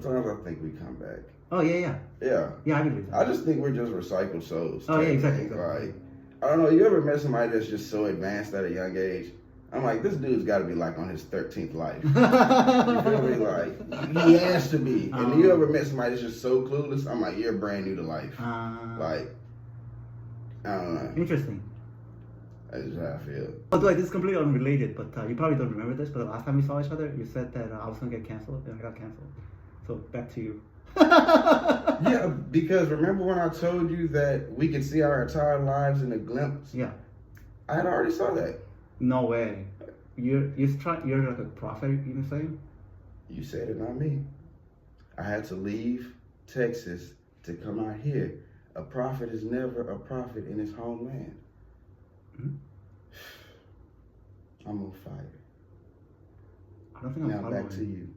Sometimes I think we come back. Oh, yeah. Yeah. Yeah, I believe that. I just think we're just recycled souls. Oh, yeah, type exactly. thing. Like, I don't know, you ever met somebody that's just so advanced at a young age? I'm like, this dude's got to be like on his 13th life. You feel me? Like, he has to be. And you ever met somebody that's just so clueless? I'm like, you're brand new to life. Like, I don't know. Interesting. That's just how I feel. Oh, Dwight, this is completely unrelated, but you probably don't remember this, but the last time we saw each other, you said that I was going to get canceled, and I got canceled. So, back to you. Yeah, because remember when I told you that we could see our entire lives in a glimpse? Yeah. I had already saw that. No way. You're like a prophet, you saying? You said it, not me. I had to leave Texas to come out here. A prophet is never a prophet in his homeland. Hmm? I'm on fire. I don't think I'm now following. back to you.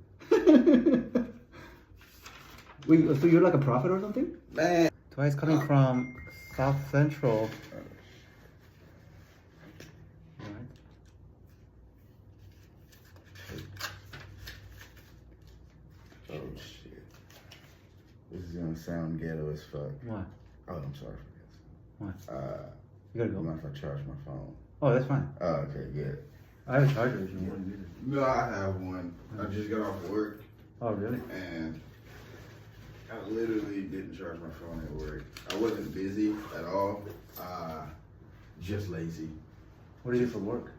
Wait, so you're like a prophet or something? Man. Dwight's coming from South Central. Right. Oh shit. This is gonna sound ghetto as fuck. What? Oh, I'm sorry for this. What? You gotta go. Mind if I charge my phone? Oh, that's fine. Oh, okay, good. I have a charger if you want to use it. No, I have one. I just got off work Oh, really? and I literally didn't charge my phone at work. I wasn't busy at all. Just lazy. What do you do for work?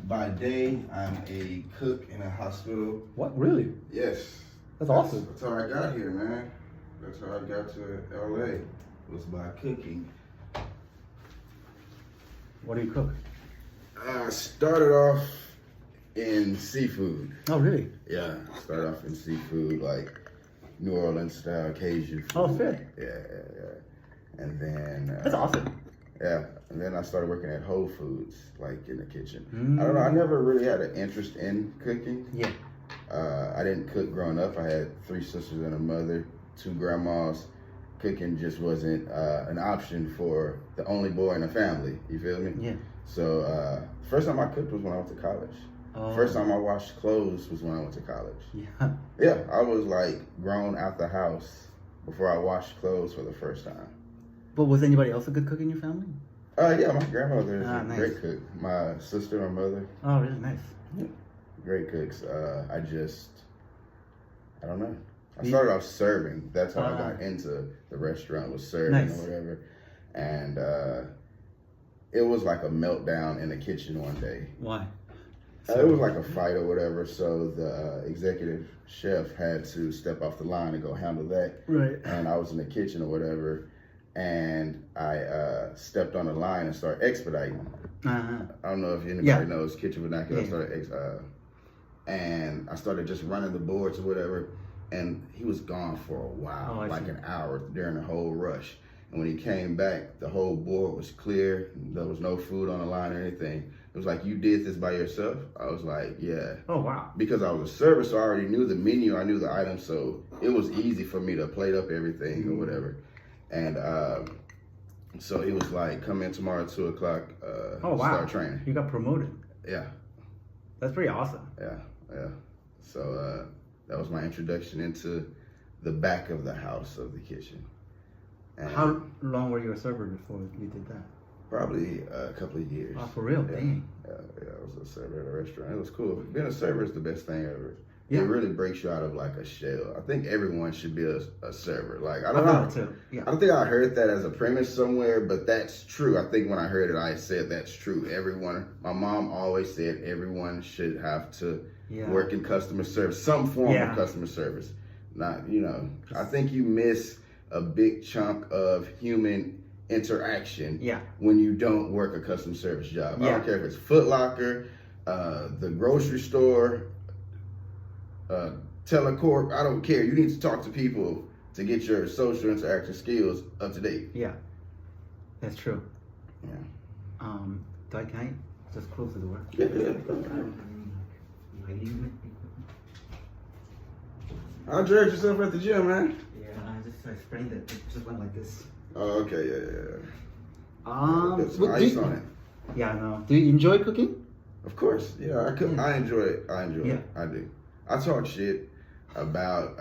By day, I'm a cook in a hospital. What? Really? Yes. That's awesome. That's how I got here, man. That's how I got to LA, was by cooking. What do you cook? I started off in seafood. Oh, really? Yeah, started off in seafood, like New Orleans style Cajun food. Oh, fair. Yeah. And then... That's awesome. Yeah, and then I started working at Whole Foods, like in the kitchen. I don't know, I never really had an interest in cooking. Yeah. I didn't cook growing up. I had 3 sisters and a mother, 2 grandmas. Cooking just wasn't an option for the only boy in the family, you feel me? Yeah. So first time I cooked was when I went to college. Oh. First time I washed clothes was when I went to college. Yeah. Yeah, I was like grown out the house before I washed clothes for the first time. But was anybody else a good cook in your family? Yeah, my grandmother is a nice. great cook. My sister, my mother. Oh, really nice. Yeah, great cooks. I don't know. I started off serving. That's how I got into the restaurant, was serving or whatever. And it was like a meltdown in the kitchen one day. Why? It was like a fight or whatever, so the executive chef had to step off the line and go handle that. Right. And I was in the kitchen or whatever, and I stepped on the line and started expediting. I don't know if anybody knows kitchen vernacular. Yeah. And I started just running the boards or whatever, and he was gone for a while, like an hour during the whole rush. And when he came back, the whole board was clear. There was no food on the line or anything. It was like, you did this by yourself? I was like, yeah. Oh, wow. Because I was a server, so I already knew the menu, I knew the items, so it was easy for me to plate up everything or whatever. And so he was like, come in tomorrow at 2 o'clock, start training. You got promoted. Yeah. That's pretty awesome. Yeah. So that was my introduction into the back of the house of the kitchen. And how long were you a server before you did that? Probably a couple of years. Oh, for real? Yeah. Dang. Yeah, I was a server at a restaurant. It was cool. Being a server is the best thing ever. Yeah. It really breaks you out of like a shell. I think everyone should be a server. Like I don't know. Yeah. I don't think I heard that as a premise somewhere, but that's true. I think when I heard it, I said that's true. Everyone, my mom always said everyone should have to work in customer service, some form of customer service. Not, I think you miss a big chunk of human interaction when you don't work a customer service job. I don't care if it's Foot Locker, the grocery store, Telecorp, I don't care. You need to talk to people to get your social interaction skills up to date. Yeah, that's true. Yeah. Dwight, can I just close the door? Yeah. How dragged yourself at the gym, man? Yeah, I sprained it. It just went like this. Oh, okay, yeah. Put some What, ice on it. Yeah, I know. Do you enjoy cooking? Of course, yeah. I enjoy it. I enjoy it. I do. I talk shit. about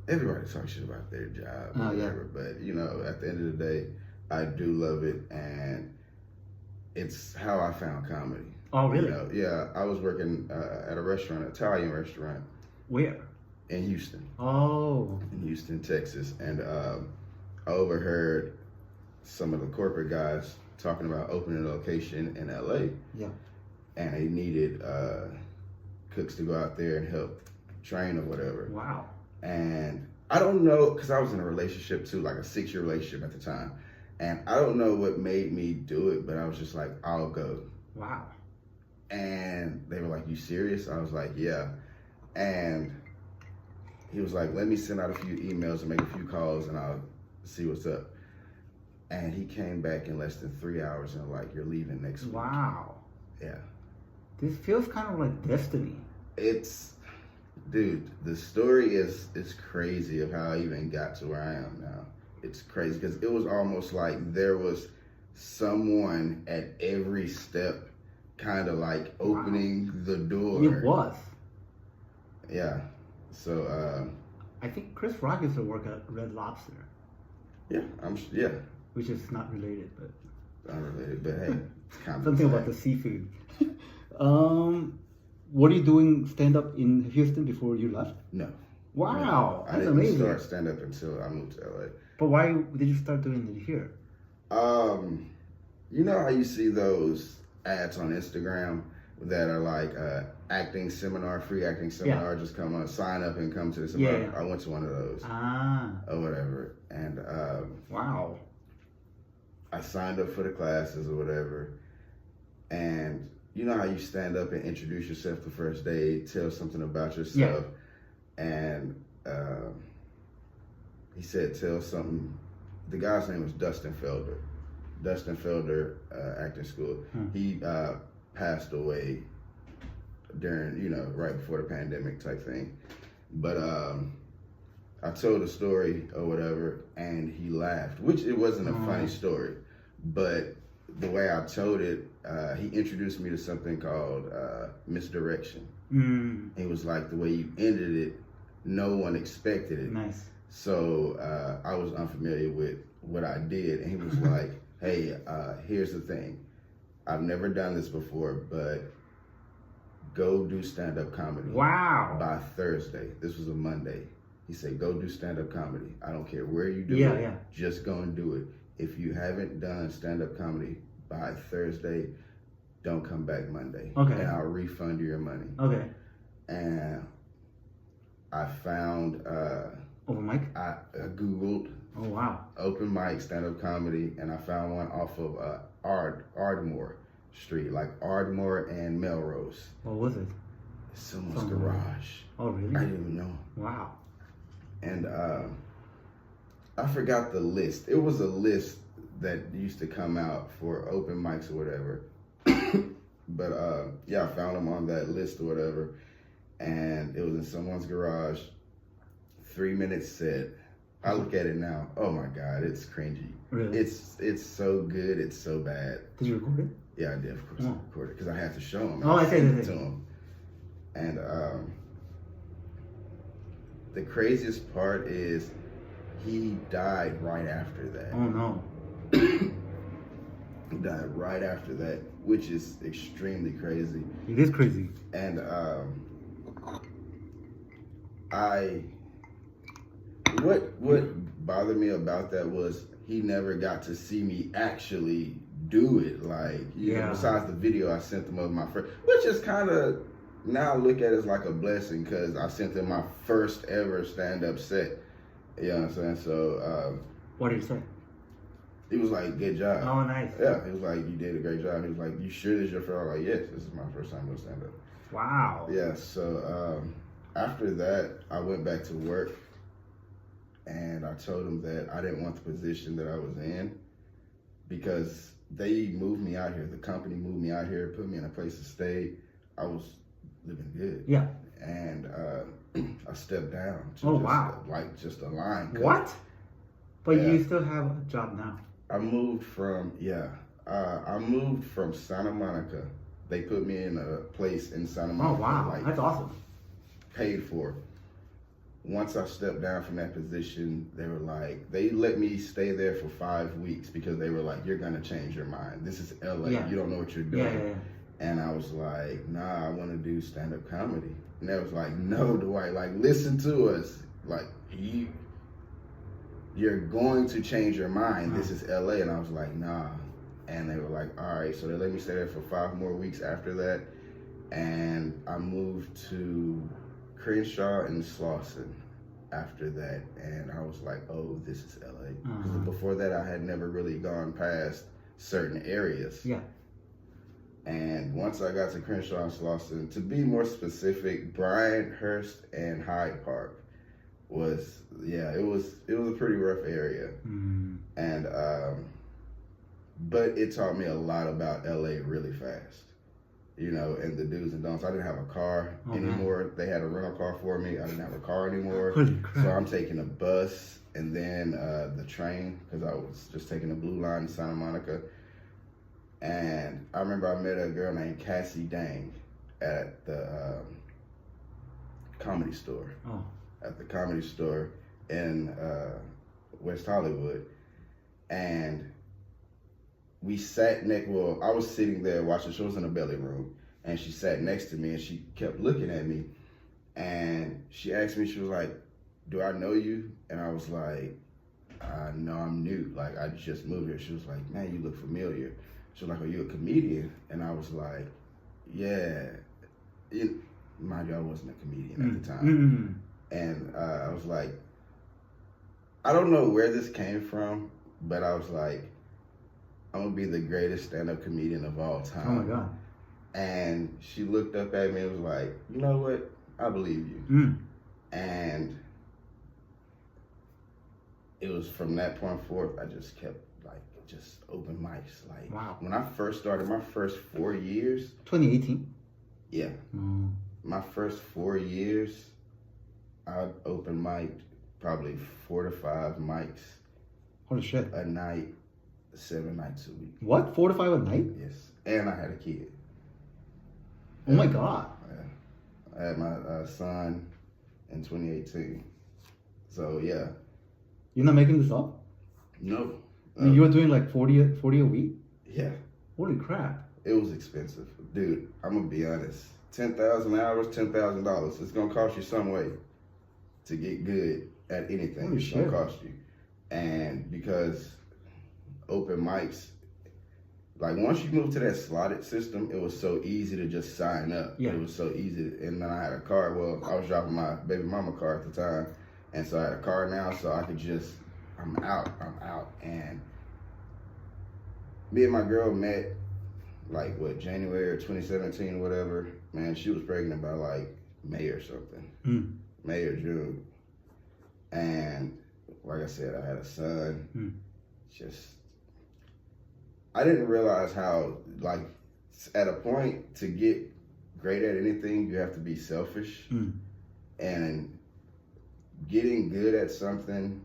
everybody talks shit about their job or whatever, but you know, at the end of the day, I do love it, and it's how I found comedy. Oh, really? You know, yeah, I was working at a restaurant, an Italian restaurant. Where? In Houston. Oh. In Houston, Texas, and I overheard some of the corporate guys talking about opening a location in LA. Yeah. And they needed cooks to go out there and help train or whatever. Wow. And I don't know, because I was in a relationship too, like a 6-year relationship at the time. And I don't know what made me do it, but I was just like, I'll go. Wow. And they were like, you serious? I was like, yeah. And he was like, let me send out a few emails and make a few calls and I'll see what's up. And he came back in less than 3 hours and like, you're leaving next week. Wow. Yeah. This feels kind of like destiny. It's, dude, the story is crazy of how I even got to where I am now. It's crazy because it was almost like there was someone at every step kind of like opening the door. It was. Yeah. So, I think Chris Rock used to work at Red Lobster. Yeah, yeah. Which is not related, but. Unrelated, but hey, it's kind of something about the seafood. What are you doing stand-up in Houston before you left? No. Wow, no, that's amazing. I didn't start stand-up until I moved to LA. But why did you start doing it here? You know how you see those ads on Instagram that are like acting seminar, free acting seminar, just come on, sign up and come to the seminar. Yeah. I went to one of those. Or whatever. And wow. I signed up for the classes or whatever. And you know how you stand up and introduce yourself the first day, tell something about yourself. Yeah. And he said, tell something. The guy's name was Dustin Felder. Dustin Felder, acting school. He passed away during, you know, right before the pandemic type thing. But I told a story or whatever, and he laughed, which it wasn't a funny story. But the way I told it, he introduced me to something called misdirection. It was like the way you ended it, no one expected it. Nice. So I was unfamiliar with what I did, and he was like, hey, here's the thing. I've never done this before, but go do stand-up comedy. Wow. By Thursday. This was a Monday. He said, go do stand-up comedy. I don't care where you do it. Yeah. Just go and do it. If you haven't done stand-up comedy by Thursday, don't come back Monday. Okay. And I'll refund you your money. Okay. And I found... open mic? I Googled. Oh, wow. Open mic stand-up comedy, and I found one off of Ardmore Street, like Ardmore and Melrose. What was it? Someone's garage. Oh, really? I didn't even know. Wow. And I forgot the list. It was a list that used to come out for open mics or whatever. But yeah, I found them on that list or whatever. And it was in someone's garage. 3 minutes set. I look at it now. Oh my God, it's cringy. Really? It's so good. It's so bad. Did you record it? Yeah, I did. Of course, I recorded it because I had to show him. I sent it to him. And the craziest part is he died right after that. Oh no. He died right after that, which is extremely crazy. It is crazy. And what bothered me about that was he never got to see me actually do it. Like, you know, besides the video I sent him of my first, which is kind of, now I look at it as like a blessing because I sent him my first ever stand-up set. You know what I'm saying? So, what did he say? He was like, good job. Oh, nice. Yeah, he was like, you did a great job. He was like, you sure this is your first? I was like, yes, this is my first time doing stand-up. Wow. Yeah, so after that, I went back to work. And I told him that I didn't want the position that I was in because they moved me out here. The company moved me out here, put me in a place to stay. I was living good. Yeah. And I stepped down to just a line cut. What? But you still have a job now. I moved from Santa Monica. They put me in a place in Santa Monica. Oh, wow. That's awesome. Paid for. once I stepped down from that position, they were like, they let me stay there for 5 weeks because they were like, you're going to change your mind. This is LA. You don't know what you're doing. And I was like, nah, I want to do stand-up comedy. And they was like, no, Dwight, like, listen to us. Like, you're going to change your mind. This is LA. And I was like, nah. And they were like, all right. So they let me stay there for 5 more weeks after that. And I moved to Crenshaw and Slauson after that. And I was like, oh, this is LA. Because before that, I had never really gone past certain areas. Yeah. And once I got to Crenshaw and Slauson, to be more specific, Bryanthurst and Hyde Park was, it was a pretty rough area. And, but it taught me a lot about LA really fast, you know, and the do's and don'ts. I didn't have a car anymore. Man. They had a rental car for me. I didn't have a car anymore. So I'm taking a bus and then the train, because I was just taking the blue line to Santa Monica. And I remember I met a girl named Cassie Dang at the Comedy Store. At the Comedy Store in West Hollywood. And we sat I was sitting there watching shows in the belly room. And she sat next to me and she kept looking at me. And she asked me, she was like, do I know you? And I was like, no, I'm new. Like, I just moved here. She was like, man, you look familiar. She was like, are you a comedian? And I was like, yeah. Mind you, I wasn't a comedian at the time. And I was like, I don't know where this came from, but I was like, I'm going to be the greatest stand-up comedian of all time. Oh, my God. And she looked up at me and was like, you know what? I believe you. And it was from that point forth, I just kept, like, just open mics. Like, wow. When I first started, my first 4 years. 2018? Yeah. My first 4 years, I'd open mic probably 4 to 5 mics. Holy shit. A night, 7 nights a week. What? 4 to 5 a night? Yes. And I had a kid. Oh my God. Yeah. I had my son in 2018. So, yeah. You're not making this up? No. You were doing like 40 a week? Yeah. Holy crap. It was expensive. Dude, I'm going to be honest. 10,000 hours, $10,000. It's going to cost you some way to get good at anything. It's going to cost you. And because open mics, like once you move to that slotted system, it was so easy to just sign up. Yeah. It was so easy. And then I had a car. Well, I was driving my baby mama car at the time. And so I had a car now, so I could just, I'm out. And me and my girl met, like, January 2017 or whatever. Man, she was pregnant by, like, May or something. May or June. And, like I said, I had a son. I didn't realize how, like, at a point, to get great at anything, you have to be selfish. And getting good at something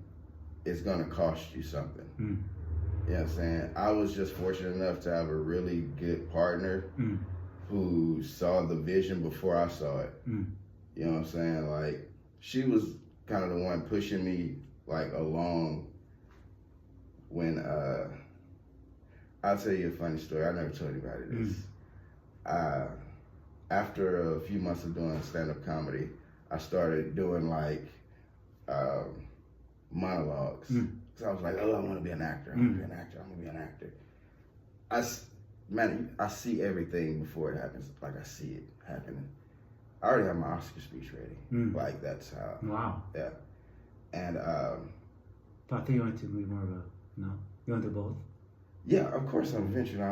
is going to cost you something. You know what I'm saying? I was just fortunate enough to have a really good partner who saw the vision before I saw it. You know what I'm saying? Like, she was kind of the one pushing me, like, along when, I'll tell you a funny story. I never told anybody this. After a few months of doing stand-up comedy, I started doing, like, monologues. So I was like, oh, I want to be an actor. I'm going to be an actor. I see everything before it happens. Like, I see it happening. I already have my Oscar speech ready. Like, that's how. Wow. Yeah. And, but I think you wanted to be more of a, no? You want to do both? Yeah, of course eventually I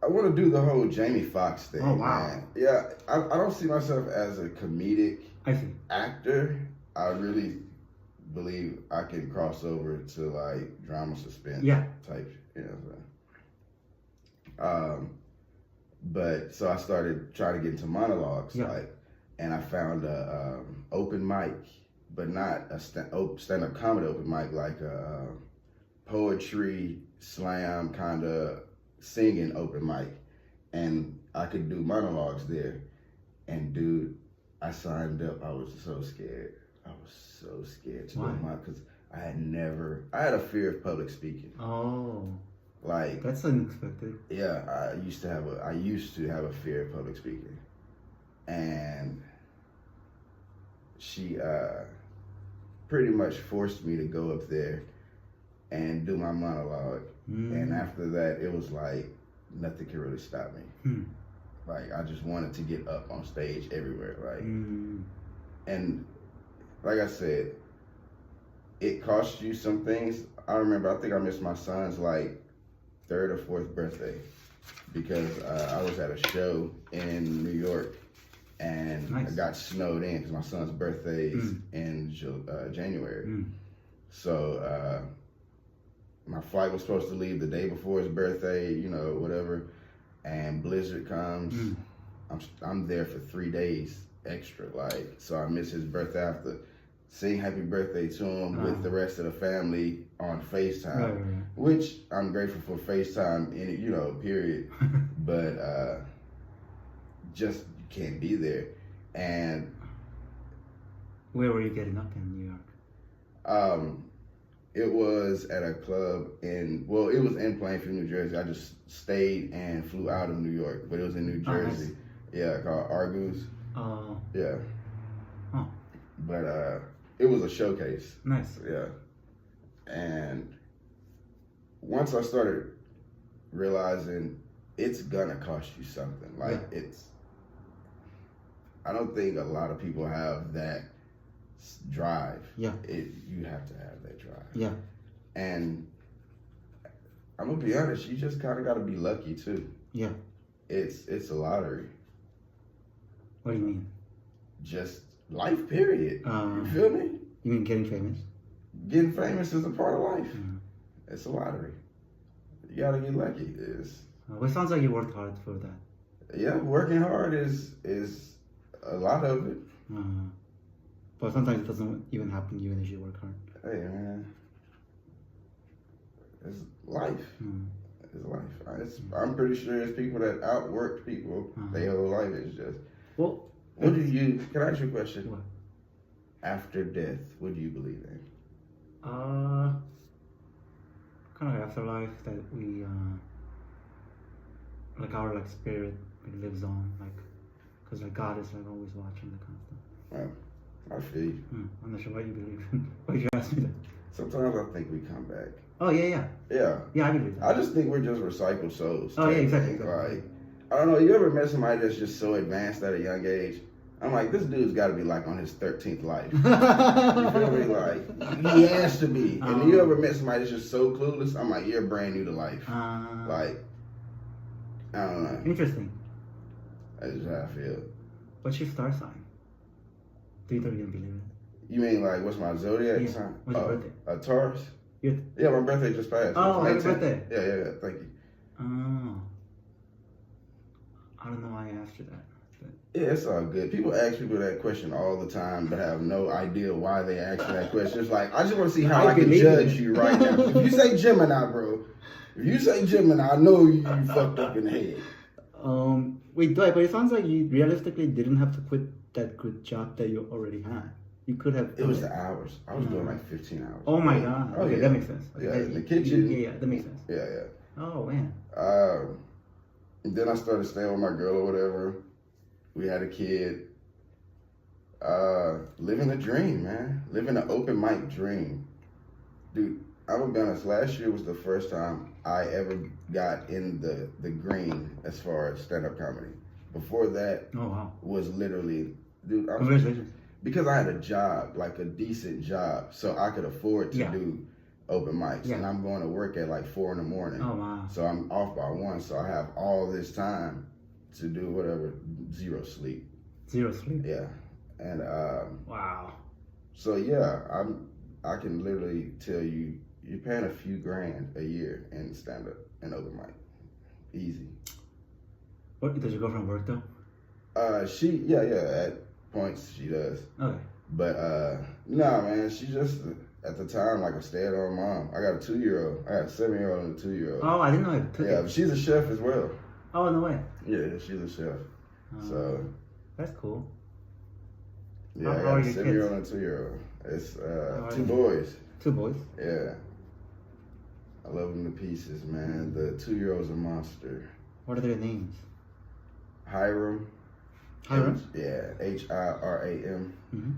want to do the whole Jamie Foxx thing. Oh, wow. Man. Yeah, I don't see myself as a comedic actor. I really believe I can cross over to, like, drama suspense type, you know. But so I started trying to get into monologues, like, and I found a open mic, but not a stand-up comedy open mic, like a poetry slam kind of singing open mic, and I could do monologues there. And dude, I signed up. I was so scared. I was so scared to Why? do mine because I had a fear of public speaking. Oh. Like, that's unexpected. Yeah, I used to have a fear of public speaking. And she pretty much forced me to go up there and do my monologue. And after that, it was like nothing could really stop me. Like, I just wanted to get up on stage everywhere. Like, and like I said, it cost you some things. I remember, I think I missed my son's like 3rd or 4th birthday because I was at a show in New York and I got snowed in because my son's birthday is in January. So my flight was supposed to leave the day before his birthday, you know, whatever, and blizzard comes. I'm there for 3 days extra, like, so I miss his birthday after sing happy birthday to him with the rest of the family on FaceTime, which I'm grateful for FaceTime, you know, period. But just you can't be there. And where were you getting up in New York? It was at a club it was in Plainfield, New Jersey. I just stayed and flew out of New York, but it was in New Jersey. Nice. Yeah, called Argus. Yeah. Oh. But it was a showcase. Nice. Yeah. And once I started realizing it's gonna cost you something, like I don't think a lot of people have that drive. Yeah. You have to have that drive. Yeah. And I'm gonna be honest, you just kind of got to be lucky too. Yeah. It's a lottery. What do you mean? Just life, period. You feel me? You mean getting famous? Getting famous is a part of life. It's a lottery. You gotta get lucky. Well, it sounds like you worked hard for that. Yeah, working hard is a lot of it. But sometimes it doesn't even happen even if you work hard. Hey man, it's life. It's life. I'm pretty sure there's people that outworked people their whole life. It's just. Well, what do you? Can I ask you a question? What? After death, what do you believe in? Kind of afterlife that we like our like spirit like lives on, like because like God is like always watching the kind of stuff. Well, I feel you. I'm not sure what you believe in. Why did you ask me that? Sometimes I think we come back. Oh yeah. Yeah, I believe that. I just think we're just recycled souls. Oh yeah, exactly. Like, I don't know, you ever met somebody that's just so advanced at a young age? I'm like, this dude's got to be like on his 13th life. You feel me? Like, he has to be. And you ever met somebody that's just so clueless? I'm like, you're brand new to life. Like, I don't know. Interesting. That's just how I feel. What's your star sign? Do you believe it? You mean like, what's my zodiac sign? What's your birthday? A Taurus? Yeah, my birthday just passed. Oh, happy birthday. Yeah, thank you. Oh. I don't know why I asked you that. But... Yeah, it's all good. People ask people that question all the time, but have no idea why they ask you that question. It's like, I just want to see how I can judge you right now. If you say Gemini, bro, I know you fucked up in the head. Wait, Dwight, but it sounds like you realistically didn't have to quit that good job that you already had. You could have. It was the hours. I was doing like 15 hours. Oh my god. Okay, that makes sense. Yeah, in the kitchen. Yeah, that makes sense. Yeah. Oh man. And then I started staying with my girl or whatever. We had a kid. Living the dream, man. Living an open mic dream. Dude, I will be honest, last year was the first time I ever got in the green as far as stand-up comedy. Before that was literally, dude, congratulations. Because I had a job, like a decent job, so I could afford to do open mics. And I'm going to work at like 4 a.m. Oh, wow. So I'm off by 1, so I have all this time to do whatever, zero sleep. Yeah. And wow. So yeah, I can literally tell you, you're paying a few grand a year in stand-up and open mic. Easy. What, does your girlfriend work though? At points she does. Okay. But nah, man, she just at the time like a stay-at-home mom. I got a 2-year-old. I got a 7-year-old and a 2-year-old. Oh, I didn't know it. Yeah, but she's a chef as well. Oh, no way. Yeah, she's a chef. So that's cool. Yeah, I got a 7-year-old and a 2-year-old. It's 2 boys. 2 boys? Yeah. I love them to pieces, man. The 2-year-old's a monster. What are their names? Hiram. Hiram? Hiram. Mm-hmm.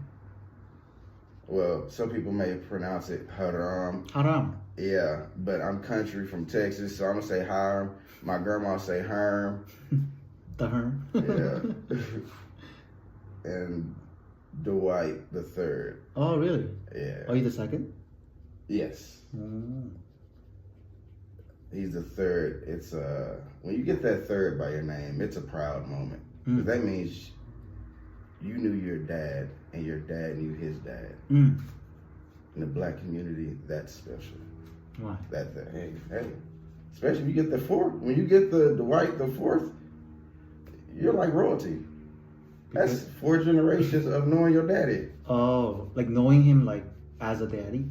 Well, some people may pronounce it Haram. Haram. Yeah, but I'm country from Texas, so I'm gonna say Hiram. My grandma say Herm. The Herm. Yeah. And Dwight the third. Oh, really? Yeah. Are you the second? Yes. Mm. He's the third. It's when you get that third by your name, it's a proud moment. Because that means you knew your dad and your dad knew his dad. In the black community, that's special. Why? Hey, especially if you get the fourth. When you get the Dwight the fourth, you're like royalty. That's 4 generations of knowing your daddy. Oh, like knowing him like as a daddy?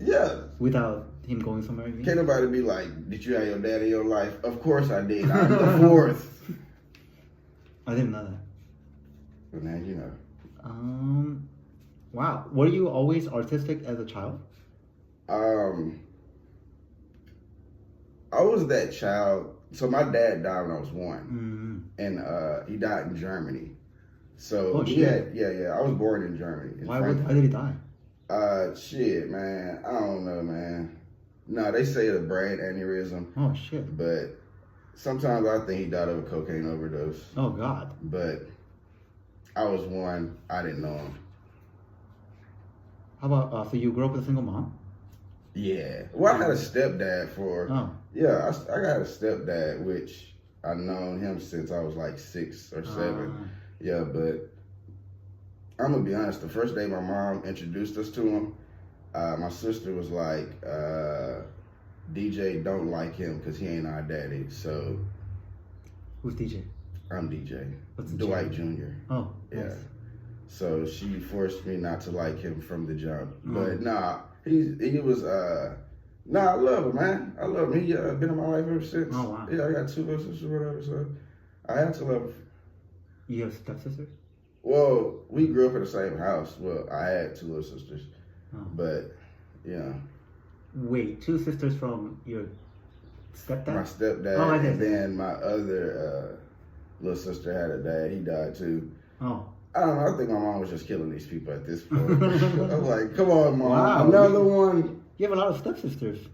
Yeah. Without him going somewhere? Can't nobody be like, did you have your daddy in your life? Of course I did. I'm the fourth. I didn't know that. But now you know. Wow. Were you always artistic as a child? I was that child. So my dad died when I was 1. And he died in Germany. So I was born in Germany. Why did he die? Shit, man. I don't know, man. No, they say a brain aneurysm. Oh, shit. But sometimes I think he died of a cocaine overdose. Oh, God. But I was 1. I didn't know him. How about, so you grew up with a single mom? Yeah. Well, I had a stepdad for... Oh. Yeah, I got a stepdad, which I known him since I was like 6 or 7. Yeah, but I'm going to be honest. The first day my mom introduced us to him, my sister was like, DJ don't like him because he ain't our daddy. So... Who's DJ? I'm DJ. What's Dwight Jr. Oh, yeah. Nice. So she forced me not to like him from the jump. But nah, he was I love him, man. I love him. He been in my life ever since. Oh, wow. Yeah, I got 2 little sisters or whatever, so I had to love him. You have stepsisters? Well, we grew up in the same house. Well, I had 2 little sisters. Oh. But yeah. Wait, 2 sisters from your stepdad? My stepdad. Oh, I did. And then my other little sister had a dad. He died too. Oh. I don't know. I think my mom was just killing these people at this point. I was like, come on, Mom. Wow. Another one. You have a lot of stepsisters.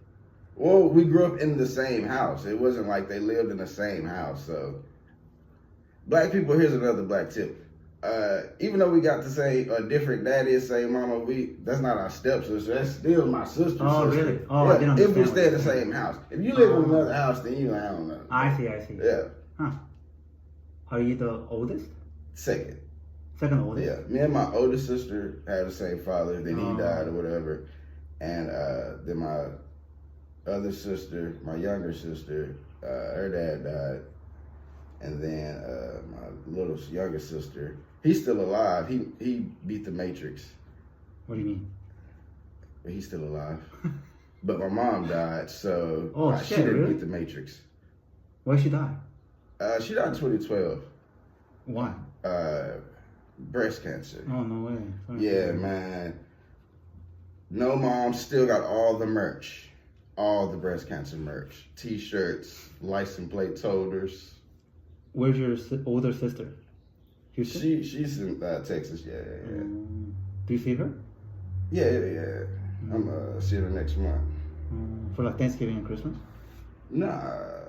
Well, we grew up in the same house. It wasn't like they lived in the same house. So, black people, here's another black tip. Even though we got to say a different daddy, same mama, that's not our stepsister. That's still my sister's Oh, sister. really? Oh, yeah, I didn't if we understand stay in the same house. If you live in another house, then I don't know. I see. Yeah. Huh. Are you the oldest? Second oldest? Yeah. Me and my older sister had the same father. Then he died or whatever. And then my other sister, my younger sister, her dad died. And then my little younger sister, he's still alive. He beat the Matrix. What do you mean? But he's still alive. But my mom died, so she didn't really? beat the Matrix. Why did she die? She died in 2012. Why? Breast cancer. Oh, no way. Sorry. Yeah, man. No, mom still got all the merch. All the breast cancer merch. T-shirts, license plate holders. Where's your older sister? Houston? She's in Texas, yeah. Do you see her? Yeah. I'm seeing her next month. For like Thanksgiving and Christmas? Nah,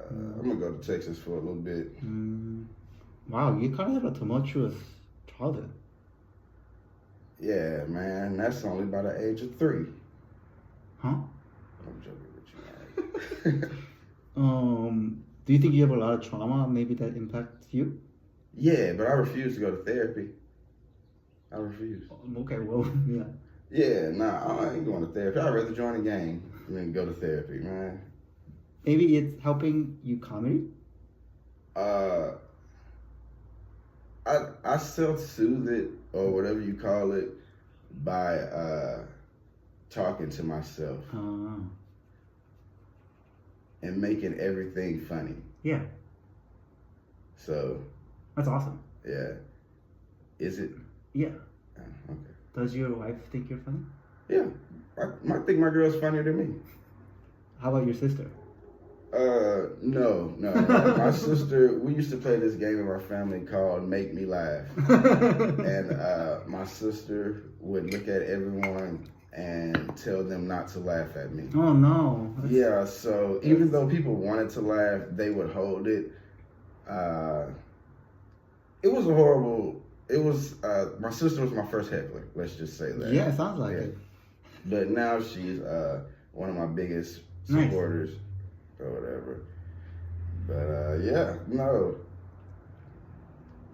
I'm gonna go to Texas for a little bit. Wow, you kind of have a tumultuous childhood. Yeah, man, that's only by the age of 3. Huh? I'm joking with you, man. Do you think you have a lot of trauma maybe that impacts you? Yeah, but I refuse to go to therapy. I refuse. Okay, well, yeah. Yeah, nah, I ain't going to therapy. I'd rather join a gang than go to therapy, man. Maybe it's helping you comedy? I self-soothe it, or whatever you call it, by talking to myself and making everything funny. Yeah. So. That's awesome. Yeah. Is it? Yeah. Okay. Does your wife think you're funny? Yeah. I think my girl's funnier than me. How about your sister? No. My sister, we used to play this game in our family called Make Me Laugh. And my sister would look at everyone and tell them not to laugh at me. Oh, no. Yeah, so even though people wanted to laugh, they would hold it. It was a horrible, my sister was my first heckler, let's just say that. Yeah, it sounds like it. But now she's one of my biggest supporters or whatever. But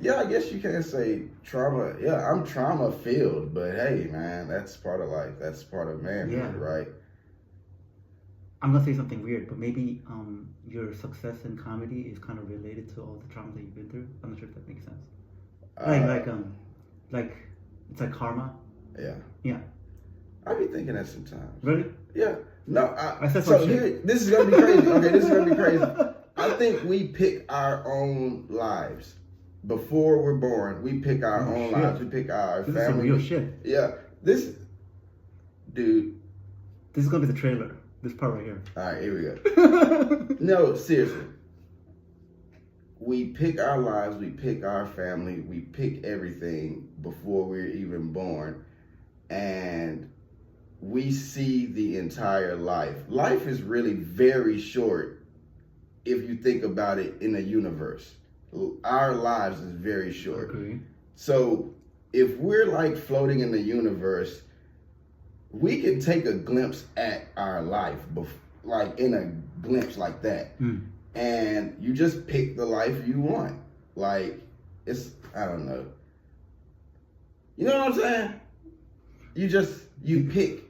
yeah, I guess you can't say trauma. Yeah, I'm trauma filled, but hey, man, that's part of life. That's part of manhood, right? I'm gonna say something weird, but maybe your success in comedy is kind of related to all the trauma that you've been through. I'm not sure if that makes sense. Like it's like karma. Yeah. Yeah. I be thinking that sometimes. Really? Yeah. No. I said so here, this is gonna be crazy. Okay, this is gonna be crazy. I think we pick our own lives. Before we're born, we pick our own lives. We pick our this family. This is some real shit. Yeah. Dude. This is gonna be the trailer. This part right here. All right, here we go. No, seriously. We pick our lives, we pick our family, we pick everything before we're even born. And we see the entire life. Life is really very short if you think about it in a universe. Our lives is very short. Okay. So if we're like floating in the universe, we can take a glimpse at our life, like in a glimpse like that. And you just pick the life you want. Like, I don't know. You know what I'm saying? You pick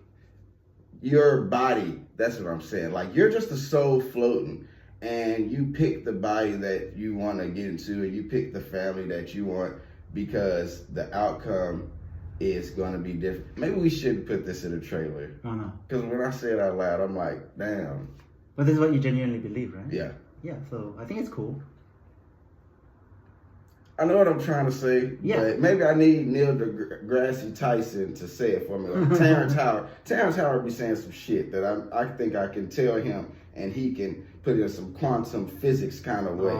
your body. That's what I'm saying. Like, you're just a soul floating. And you pick the body that you want to get into, and you pick the family that you want, because the outcome is going to be different. Maybe we should put this in a trailer. Oh, no. Because when I say it out loud, I'm like, damn. But this is what you genuinely believe, right? Yeah. Yeah, so I think it's cool. I know what I'm trying to say, but maybe I need Neil deGrasse Tyson to say it for me. Like Terrence Howard. Terrence Howard be saying some shit that I think I can tell him, and he can put it in some quantum physics kind of way.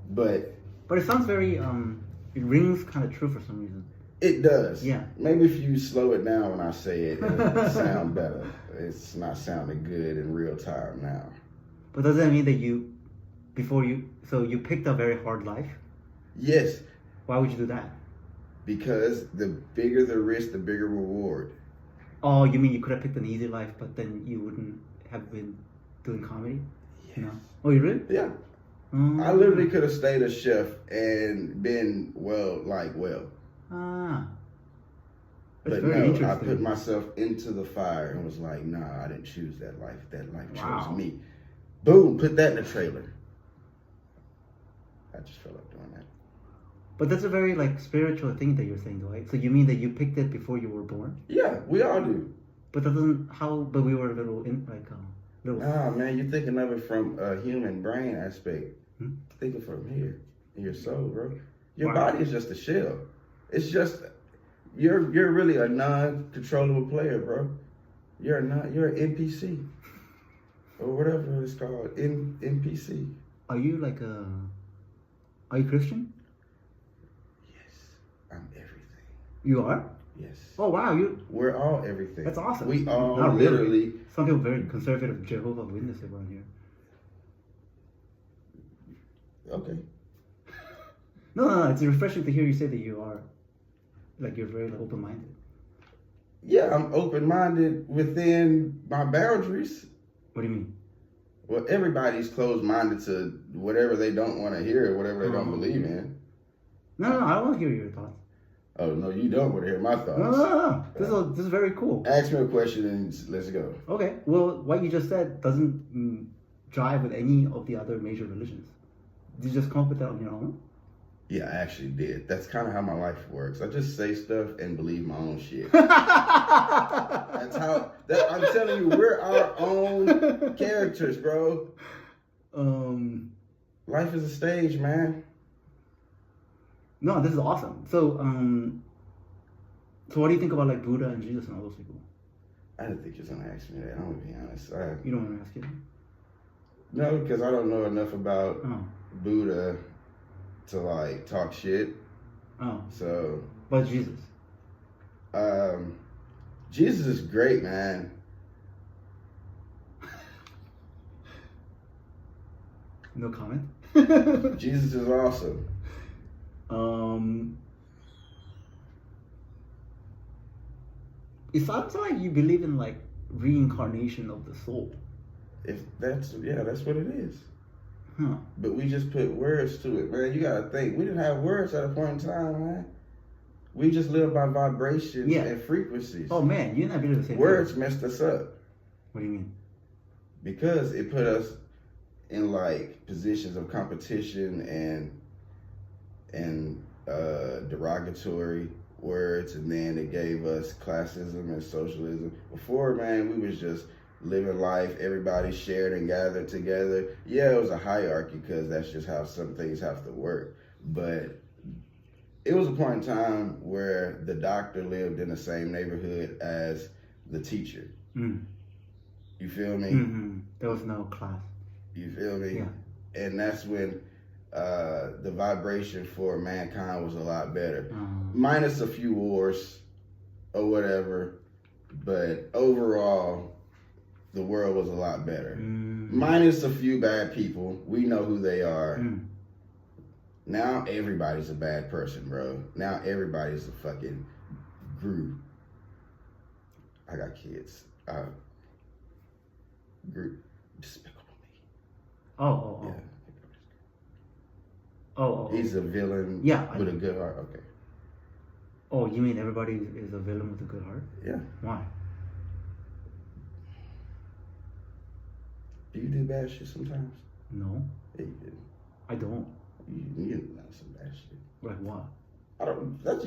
But it sounds very, it rings kind of true for some reason. It does. Yeah. Maybe if you slow it down when I say it, it'll sound better. It's not sounding good in real time now. But does that mean that you picked a very hard life? Yes. Why would you do that? Because the bigger the risk, the bigger reward. Oh, you mean you could have picked an easy life, but then you wouldn't have been doing comedy? Yes. No. Oh, you really? Yeah. I literally could have stayed a chef and been well. Ah. But no, I put myself into the fire and was like, nah, I didn't choose that life. That life chose me. Boom, put that in the trailer. I just felt like doing that. But that's a very spiritual thing that you're saying, Dwight. So you mean that you picked it before you were born? Yeah, we all do. But that doesn't but we were a little Nah, man, you're thinking of it from a human brain aspect. Think it from here, in your soul, bro. Your body is just a shell. It's just you're really a non-controllable player, bro. You're an NPC or whatever it's called, NPC. Are you Are you Christian? Yes, I'm everything. You are? Yes. Oh wow, we're all everything. That's awesome. We all literally. Some people very conservative Jehovah's Witnesses around here. Okay. No, it's refreshing to hear you say that you are, you're very open-minded. Yeah, I'm open-minded within my boundaries. What do you mean? Well, everybody's closed-minded to whatever they don't want to hear or whatever they don't believe in. No, I don't want to hear your thoughts. Oh, no, you don't want to hear my thoughts. No. This is very cool. Ask me a question and let's go. Okay. Well, what you just said doesn't jive with any of the other major religions. Did you just come up with that on your own? Yeah, I actually did. That's kind of how my life works. I just say stuff and believe my own shit. That's how. I'm telling you, we're our own characters, bro. Life is a stage, man. No, this is awesome. So, So what do you think about like Buddha and Jesus and all those people? I didn't think you was gonna ask me that. I'm gonna be honest. You don't want to ask it? No, because I don't know enough about Buddha to like talk shit. Oh. So. But Jesus. Jesus is great, man. No comment. Jesus is awesome. It sounds like you believe in like reincarnation of the soul. If that's what it is. Huh. But we just put words to it, man. You gotta think. We didn't have words at a point in time, man. We just live by vibrations and frequencies. Oh man, you're not believe the same words thing. Messed us up. What do you mean? Because it put us in like positions of competition and derogatory words, and then it gave us classism and socialism. Before, man, we was just living life. Everybody shared and gathered together. Yeah, it was a hierarchy because that's just how some things have to work. But it was a point in time where the doctor lived in the same neighborhood as the teacher. You feel me? Mm-hmm. There was no class. You feel me? Yeah. And that's when the vibration for mankind was a lot better. Minus a few wars or whatever, but overall, the world was a lot better. Minus a few bad people. We know who they are. Now everybody's a bad person, bro. Now everybody's a fucking group. I got kids. Group. Despicable Me. Oh. Yeah. Oh. He's a villain with a good heart. Okay. Oh, you mean everybody is a villain with a good heart? Yeah. Why? Do you do bad shit sometimes? No. Yeah, you do. I don't. You do some bad shit. Like what? I don't. That's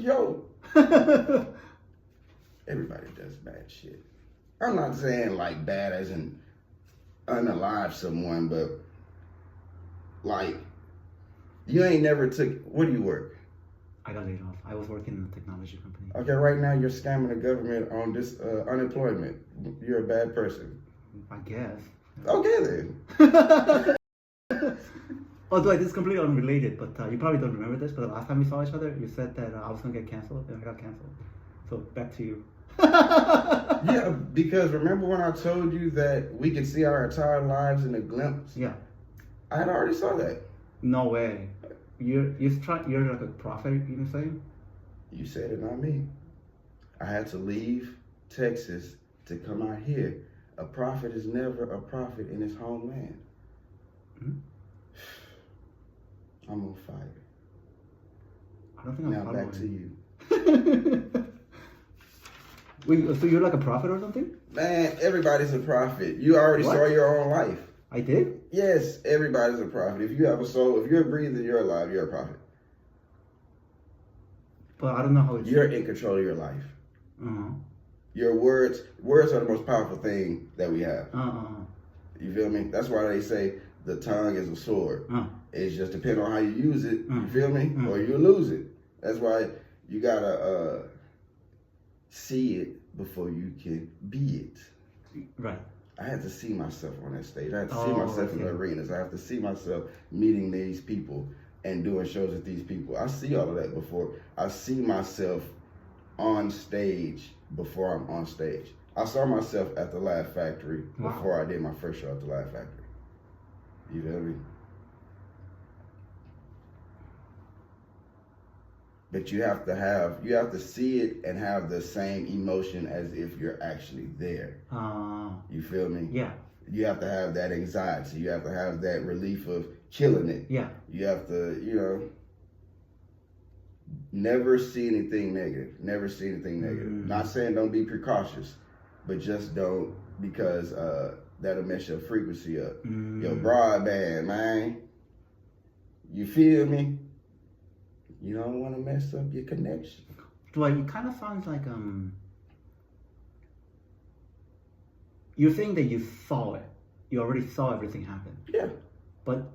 Everybody does bad shit. I'm not saying like bad as in unalive someone, but like you ain't never took. Where do you work? I got laid off. I was working in a technology company. Okay, right now you're scamming the government on this unemployment. You're a bad person. I guess. Okay then. Oh, Dwight, this is completely unrelated, but you probably don't remember this, but the last time we saw each other, you said that I was going to get canceled, and I got canceled. So, back to you. Yeah, because remember when I told you that we could see our entire lives in a glimpse? Yeah. I had already saw that. No way. You're like a prophet, you can say? You said it, not me. I had to leave Texas to come out here. A prophet is never a prophet in his homeland. I'm on fire. I don't think I'm now back to you. Wait, so you're like a prophet or something? Man, everybody's a prophet. You already saw your own life. I did? Yes, everybody's a prophet. If you have a soul, if you're breathing, you're alive, you're a prophet. But I don't know how it's... You're in control of your life. Your words are the most powerful thing that we have. You feel me? That's why they say the tongue is a sword. It's just depending on how you use it, you feel me? Or you lose it. That's why you gotta see it before you can be it. Right. I had to see myself on that stage. I had to see myself in the arenas. I have to see myself meeting these people and doing shows with these people. I see all of that before. I see myself on stage before I'm on stage. I saw myself at the Laugh Factory before I did my first show at the Laugh Factory. You feel me? But you have to see it and have the same emotion as if you're actually there. You feel me? Yeah. You have to have that anxiety. You have to have that relief of killing it. Yeah. You have to, never see anything negative. Never see anything negative. Not saying don't be precautious, but just don't, because that'll mess your frequency up. Your broadband, man. You feel me? You don't want to mess up your connection. Well, it kind of sounds like you're saying that you saw it. You already saw everything happen. Yeah. But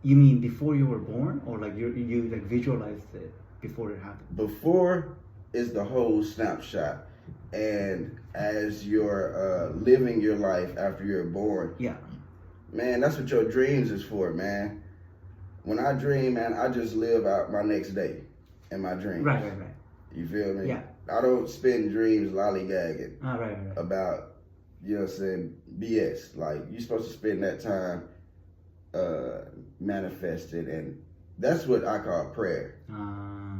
you mean before you were born, or like you like visualized it before it happened? Before is the whole snapshot. And as you're living your life after you're born, man, that's what your dreams is for, man. When I dream, man, I just live out my next day in my dreams. Right. You feel me? Yeah. I don't spend dreams lollygagging Right. about, you know what I'm saying, BS. Like, you're supposed to spend that time manifested, and that's what I call prayer.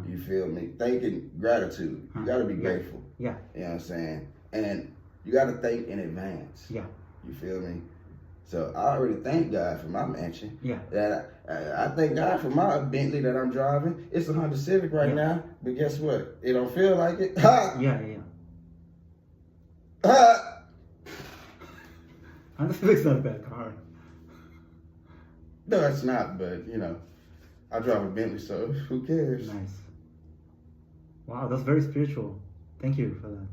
You feel me? Thinking, gratitude. You got to be grateful. Yeah. You know what I'm saying? And you got to think in advance. Yeah. You feel me? So I already thank God for my mansion. Yeah. That I thank God for my Bentley that I'm driving. It's a Honda Civic right now, but guess what? It don't feel like it. Ha! Yeah. Ha! Honda Civic's not a bad car. No, it's not, but you know, I drive a Bentley, so who cares? Nice. Wow, that's very spiritual. Thank you for that.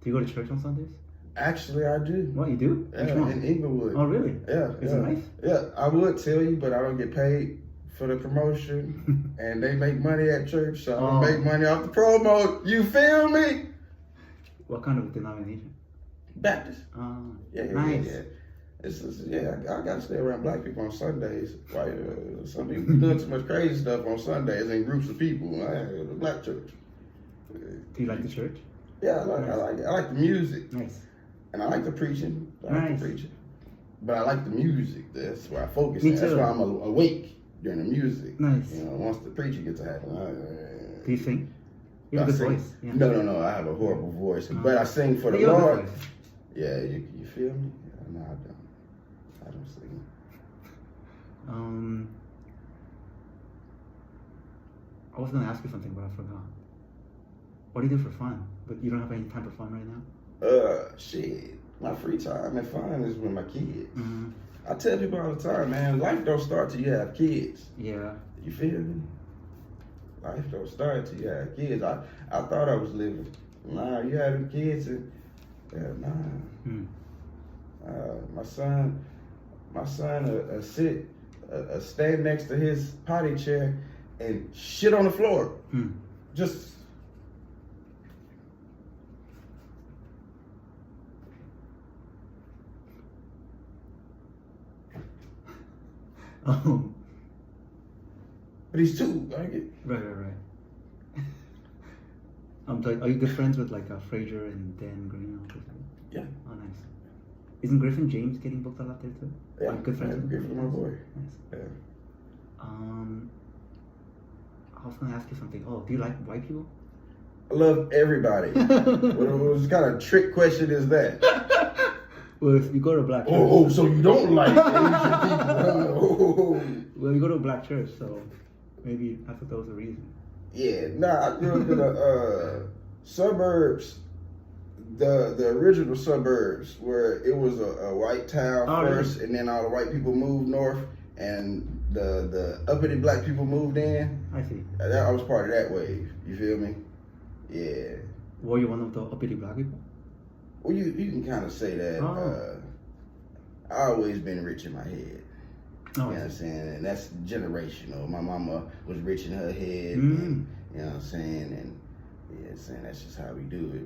Do you go to church on Sundays? Actually, I do. What, you do? Yeah, in Inglewood. Oh, really? Yeah. Is it nice? Yeah, I would tell you, but I don't get paid for the promotion, and they make money at church, so I don't make money off the promo. You feel me? What kind of denomination? Baptist. Nice. I gotta stay around black people on Sundays. Right? Some people doing too much crazy stuff on Sundays in groups of people. The black church. Do you like the church? Yeah, I like the music. Nice. And I like the preaching. But I like the music. That's where I focus. That's why I'm awake during the music. Nice. You know, once the preaching gets to happen. Do you sing? You have a good voice. Yeah. No. I have a horrible voice, but I sing for the Lord. Yeah, you feel me? No, I don't. I don't sing. I was gonna ask you something, but I forgot. What do you do for fun? But you don't have any time for fun right now? Shit. My free time and fun is with my kids. I tell people all the time, man, life don't start till you have kids. Yeah. You feel me? Life don't start till you have kids. I thought I was living. Nah, you having kids and my son stand next to his potty chair and shit on the floor. Just but he's two. Right. Are you good friends with like Fraser and Dan Green? Yeah. Oh, nice. Isn't Griffin James getting booked a lot there too? Yeah. Are you good friends with Griffin, my boy. Nice. Yeah. I was gonna ask you something. Oh, do you like white people? I love everybody. What kind of trick question is that? Well, if you go to a black church. Oh, so you don't like Asian people? Well, you go to a black church, so maybe I thought that was the reason. Yeah, I grew up in the suburbs, the original suburbs, where it was a white town first, and then all the white people moved north, and the uppity black people moved in. I see. I was part of that wave. You feel me? Yeah. Were you one of the uppity black people? Well, you can kind of say that. I always been rich in my head. You know what I'm saying? And that's generational. My mama was rich in her head. And, you know what I'm saying? And saying that's just how we do it.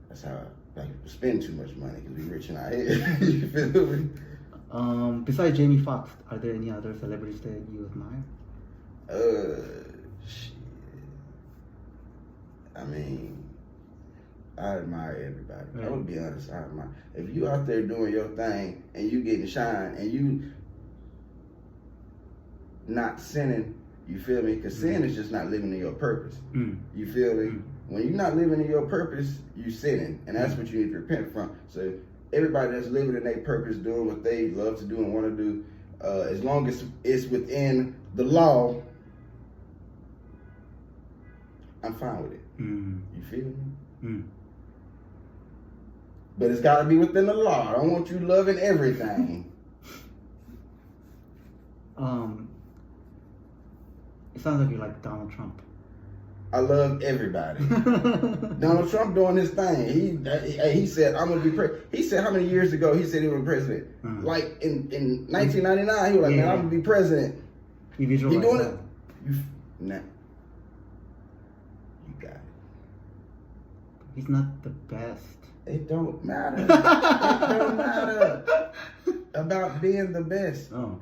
That's how black people spend too much money because we rich in our head. You feel me? Besides Jamie Foxx, are there any other celebrities that you admire? Shit. I mean, I admire everybody. Right. I would be honest. I admire. If you out there doing your thing and you getting shine and you not sinning, you feel me? Because sin is just not living in your purpose. You feel me? When you're not living in your purpose, you sinning, and that's what you need to repent from. So everybody that's living in their purpose, doing what they love to do and want to do, as long as it's within the law, I'm fine with it. You feel me? But it's got to be within the law. I don't want you loving everything. It sounds like you like Donald Trump. I love everybody. Donald Trump doing his thing. He said, I'm going to be president. He said how many years ago he said he was president? Like in 1999, he was like, man, I'm going to be president. He doing it? Nah. You got it. He's not the best. It don't matter. It don't matter about being the best. Oh.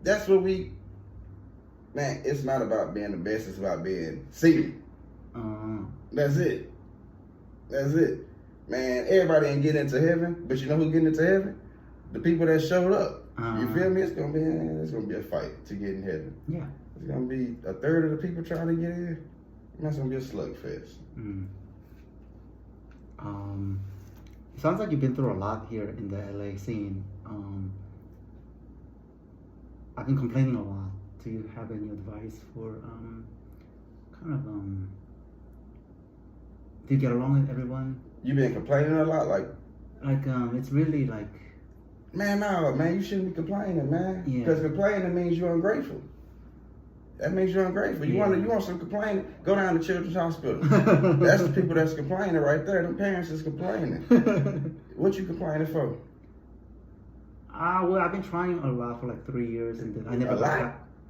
That's what man, it's not about being the best, it's about being seen. That's it. That's it. Man, everybody ain't getting into heaven, but you know who's getting into heaven? The people that showed up. You feel me? It's gonna be a fight to get in heaven. Yeah. It's gonna be a third of the people trying to get in. That's gonna be a slugfest. It sounds like you've been through a lot here in the LA scene. I've been complaining a lot. Do you have any advice for do you get along with everyone? You been complaining a lot, it's really like. Man, no, man, you shouldn't be complaining, man. Yeah. Because complaining means you're ungrateful. That means you're ungrateful. You want some complaining? Go down to Children's Hospital. That's the people that's complaining right there. Them parents is complaining. What you complaining for? Well, I've been trying a lot for like 3 years, and then I never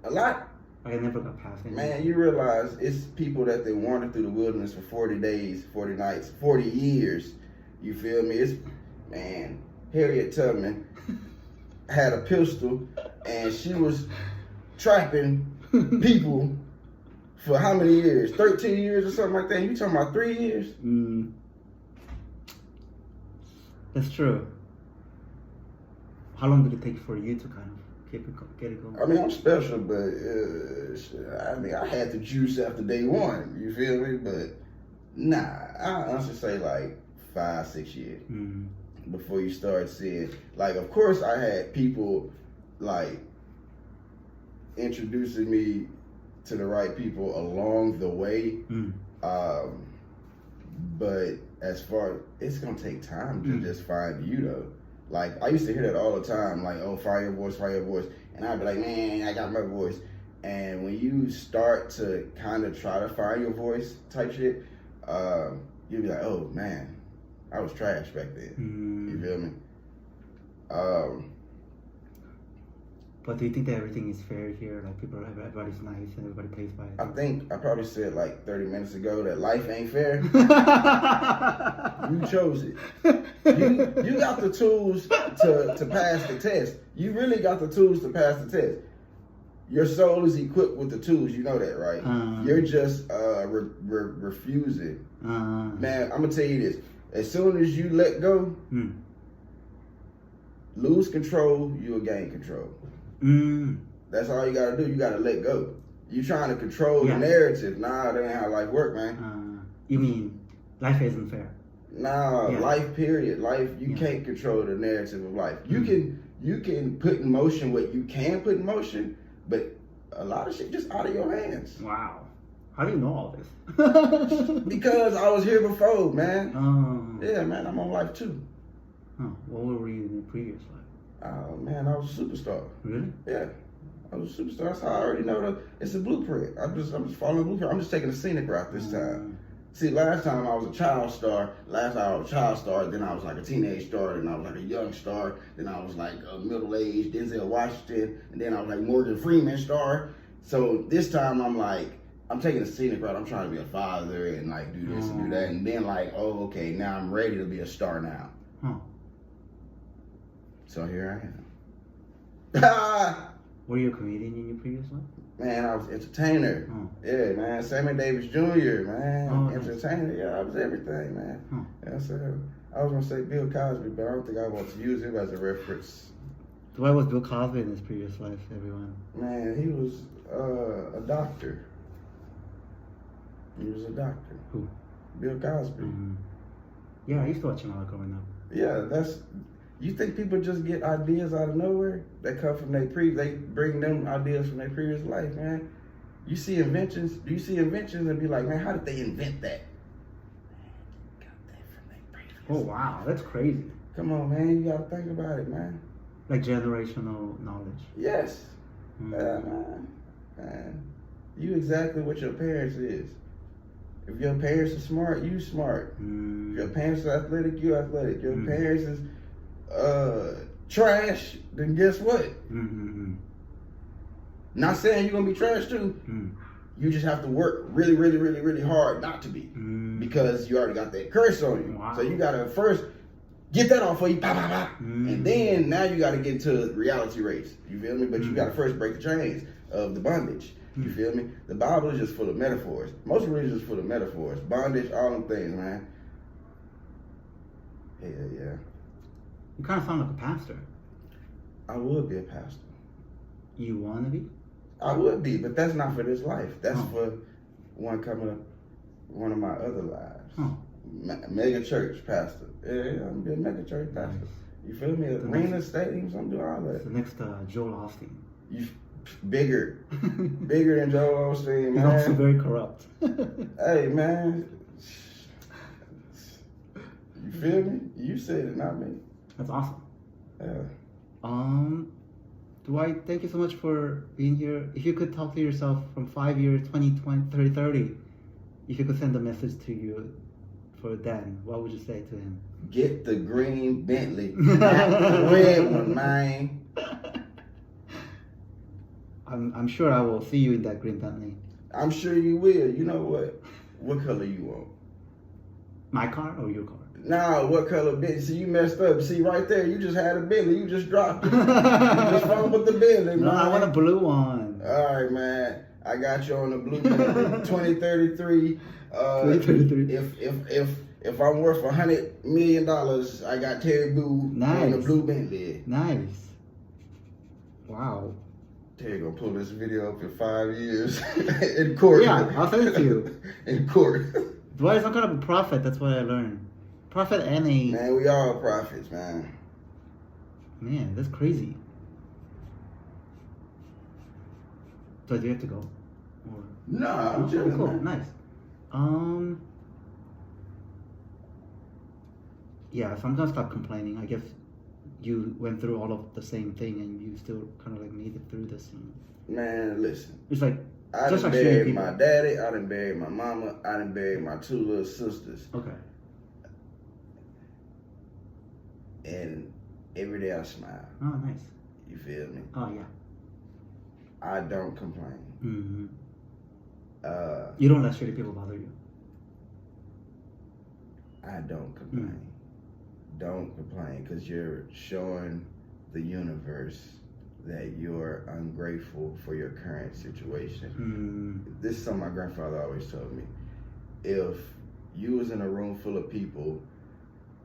A lot. I never got past it. Man, you realize it's people that they wandered through the wilderness for 40 days, 40 nights, 40 years. You feel me? It's, man, Harriet Tubman had a pistol, and she was trapping people for how many years? 13 years or something like that. You talking about 3 years? That's true. How long did it take for you to kind of get it going? I mean, I'm special, but I mean, I had the juice after day one. You feel me? But nah, I honestly say like 5, 6 years before you start seeing. Like, of course, I had people like introducing me to the right people along the way. But as far, it's gonna take time to just find you though. Like, I used to hear that all the time, like, oh, find your voice, and I'd be like, man, I got my voice. And when you start to kind of try to find your voice type shit, you'll be like, oh man, I was trash back then. You feel me? But do you think that everything is fair here? Like, everybody's nice and everybody plays by it? I think I probably said like 30 minutes ago that life ain't fair. You chose it. You got the tools to pass the test. You really got the tools to pass the test. Your soul is equipped with the tools. You know that, right? You're just refusing. Man, I'm gonna tell you this. As soon as you let go, lose control, you'll gain control. That's all you gotta do. You gotta let go. You trying to control the narrative. Nah, that ain't how life work, man. You mean life isn't fair? Nah, life period. Life, you can't control the narrative of life. You can put in motion what you can put in motion, but a lot of shit just out of your hands. Wow. How do you know all this? Because I was here before, man. Yeah, man, I'm on life too. What were you in the previous life? Oh man, I was a superstar. Really? Yeah, I was a superstar. That's how I already know it's a blueprint. I'm just following the blueprint. I'm just taking a scenic route this time. See, last time I was a child star. Then I was like a teenage star. Then I was like a young star. Then I was like a middle-aged Denzel Washington. And then I was like Morgan Freeman star. So this time I'm taking a scenic route. I'm trying to be a father and like do this and do that. And then like, oh, okay, now I'm ready to be a star now. So here I am. Were you a comedian in your previous life? Man, I was entertainer. Yeah, man. Sammy Davis Jr., man. Entertainer. Nice. Yeah, I was everything, man. Yeah, so I was gonna say Bill Cosby, but I don't think I want to use him as a reference. Why was Bill Cosby in his previous life, everyone? Man, he was a doctor. He was a doctor. Who? Bill Cosby. Yeah, I used to watch him a lot growing up. Yeah, you think people just get ideas out of nowhere? They come from they bring them ideas from their previous life, man. You see inventions. Do you see inventions and be like, man, how did they invent that? Man, got that from their previous. Oh wow, that's crazy. Come on, man, you gotta think about it, man. Like generational knowledge. Yes. Man. You exactly what your parents is. If your parents are smart, you smart. If your parents are athletic, you athletic. Your parents is trash, then guess what? Not saying you're gonna be trash too, You just have to work really, really, really, really hard not to be. Because you already got that curse on you. Wow. So you got to first get that off of you, and then now you got to get to reality race. You feel me? But you got to first break the chains of the bondage. You feel me? The Bible is just full of metaphors. Most religions are full of metaphors. Bondage, all them things, man. Hell yeah. You kind of sound like a pastor. I would be a pastor. You want to be? I would be, but that's not for this life. That's for one of my other lives. Mega church pastor. Yeah, I'm gonna be a mega church pastor. Nice. You feel me? Arena stadiums, I'm doing all that. The next Joel Osteen. You bigger than Joel Osteen, man. He's also very corrupt. Hey, man. You feel me? You said it, not me. That's awesome. Yeah. Dwight, thank you so much for being here. If you could talk to yourself from 5 years, 20, 30, 30, if you could send a message to you for Dan, what would you say to him? Get the green Bentley, not the red one, man. I'm sure I will see you in that green Bentley. I'm sure you will. You know what? What color you want? My car or your car? Nah, what color Bentley? See, you messed up. See, right there, you just had a Bentley. You just dropped it. You just fumbled with the Bentley, No, man. I want a blue one. All right, man. I got you on the blue Bentley, 2033. 2033. If I'm worth $100 million, I got Terry Boo on the blue Bentley. Nice. Wow. Terry gonna pull this video up in 5 years in court. Yeah, I'll send it to you. In court. Dwight is some kind of a prophet. That's what I learned. Prophet and a... Man, we all prophets, man. Man, that's crazy. So do you have to go? Or... No, I'm chilling. Cool, nice. Yeah, so I'm gonna stop complaining. I guess you went through all of the same thing and you still kind of like made it through this. Man, listen. It's like... I done buried my daddy, I done buried my mama, I done buried my 2 little sisters. Okay. And every day I smile. Oh, nice. You feel me? Oh, yeah. I don't complain. Mm-hmm. You don't let shitty people bother you. I don't complain. Don't complain, because you're showing the universe that you're ungrateful for your current situation. This is something my grandfather always told me. If you was in a room full of people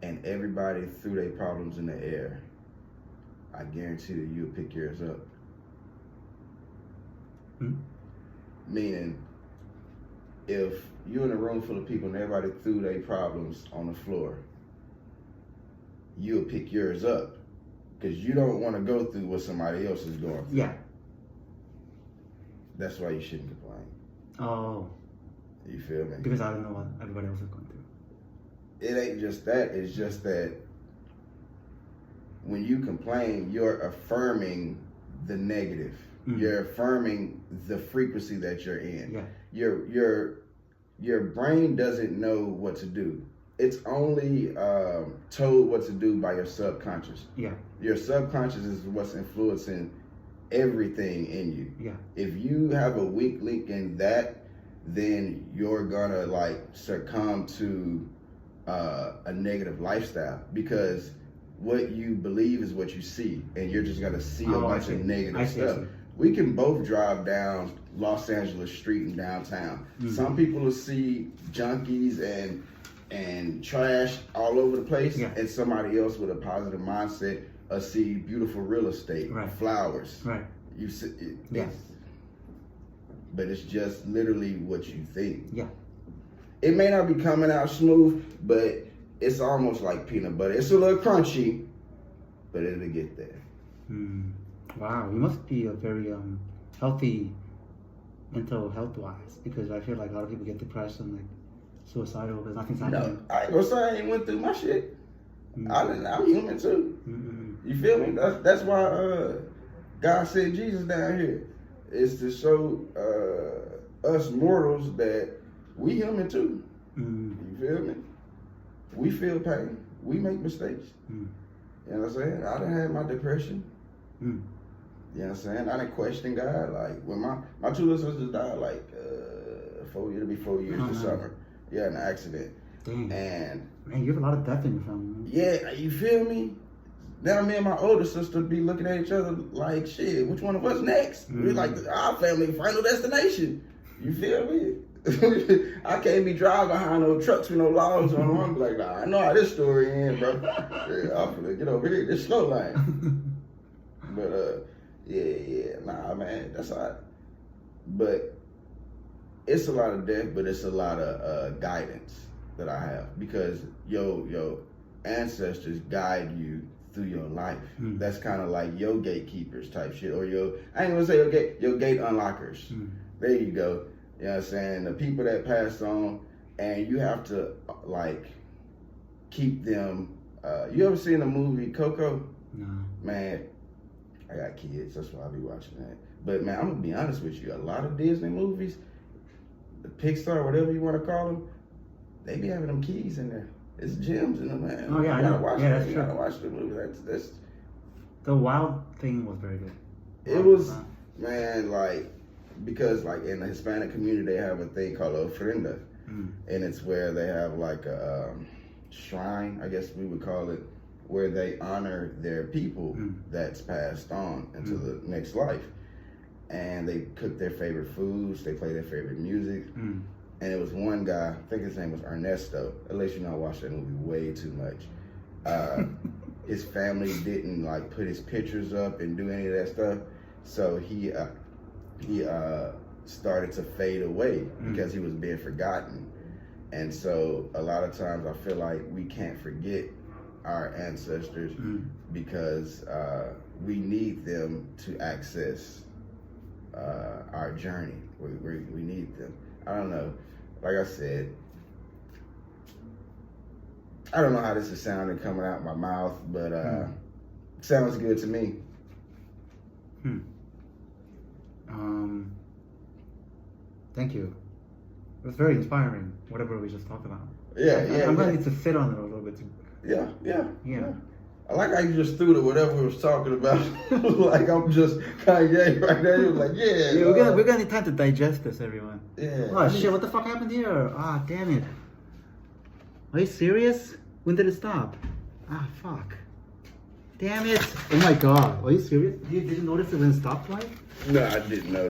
and everybody threw their problems in the air, I guarantee that you'll pick yours up. Meaning, if you're in a room full of people and everybody threw their problems on the floor, you'll pick yours up. Because you don't want to go through what somebody else is going through. Yeah. That's why you shouldn't complain. Oh. You feel me? Because I don't know what everybody else is going through. It ain't just that. It's just that when you complain, you're affirming the negative. You're affirming the frequency that you're in. Yeah. Your brain doesn't know what to do. It's only told what to do by your subconscious. Yeah. Your subconscious is what's influencing everything in you. Yeah. If you have a weak link in that, then you're gonna like succumb to a negative lifestyle, because what you believe is what you see, and you're just gonna see a bunch of negative stuff. We can both drive down Los Angeles Street in downtown. Some people will see junkies and trash all over the place, and somebody else with a positive mindset will see beautiful real estate, flowers. Right. You see, Yes. But it's just literally what you think. Yeah. It may not be coming out smooth, but it's almost like peanut butter. It's a little crunchy, but it'll get there. Wow, you must be a very healthy mental health wise, because I feel like a lot of people get depressed and like suicidal because nothing's happening. No, I ain't gonna say I ain't went through my shit. I'm human too. You feel me? That's why God sent Jesus down here. Is to show us mortals that we human too. You feel me? We feel pain. We make mistakes. You know what I'm saying? I done had my depression. You know what I'm saying? I didn't question God. Like, when my two little sisters died, like, 4 years, it'll be 4 years this summer. Yeah, in an accident. Dang. And man, you have a lot of death in your family, man. Yeah, you feel me? Now me and my older sister be looking at each other like, shit, which one of us next? We like our family final destination. You feel me? I can't be driving behind no trucks with no laws on them. I'm like, nah, I know how this story ends, bro. Yeah, I'm gonna get over here, this slow lane. But nah, man, that's all right. But it's a lot of death, but it's a lot of guidance that I have, because your ancestors guide you through your life. That's kind of like your gatekeepers type shit, or I ain't gonna say your gate unlockers. There you go. You know what I'm saying? The people that passed on, and you have to like keep them. You ever seen the movie Coco? No. Man, I got kids, that's why I be watching that. But man, I'm gonna be honest with you. A lot of Disney movies, the Pixar, whatever you want to call them, they be having them keys in there. It's gems in them, man. Oh yeah, I know. Yeah, that's true. You gotta watch the movie. That's. The wild thing was very good. It was, man, like, because like in the Hispanic community they have a thing called ofrenda, and it's where they have like a shrine, I guess we would call it, where they honor their people that's passed on into the next life, and they cook their favorite foods, they play their favorite music. And it was one guy, I think his name was Ernesto. At least you know I watched that movie way too much. His family didn't like put his pictures up and do any of that stuff, so he started to fade away because he was being forgotten. And so a lot of times I feel like we can't forget our ancestors because we need them to access our journey. We need them. I don't know. Like I said, I don't know how this is sounding coming out my mouth, but sounds good to me. Thank you. It was very inspiring, whatever we just talked about. I'm gonna need to sit on it a little bit. Yeah. I like how you just threw to whatever we was talking about. Like I'm just Kanye right there. You was like, we're gonna need time to digest this, everyone. Yeah. Oh shit! What the fuck happened here? Ah, damn it. Are you serious? When did it stop? Ah, fuck. Damn it! Oh my god. Are you serious? Did you notice it when it stopped, right? No, I didn't know.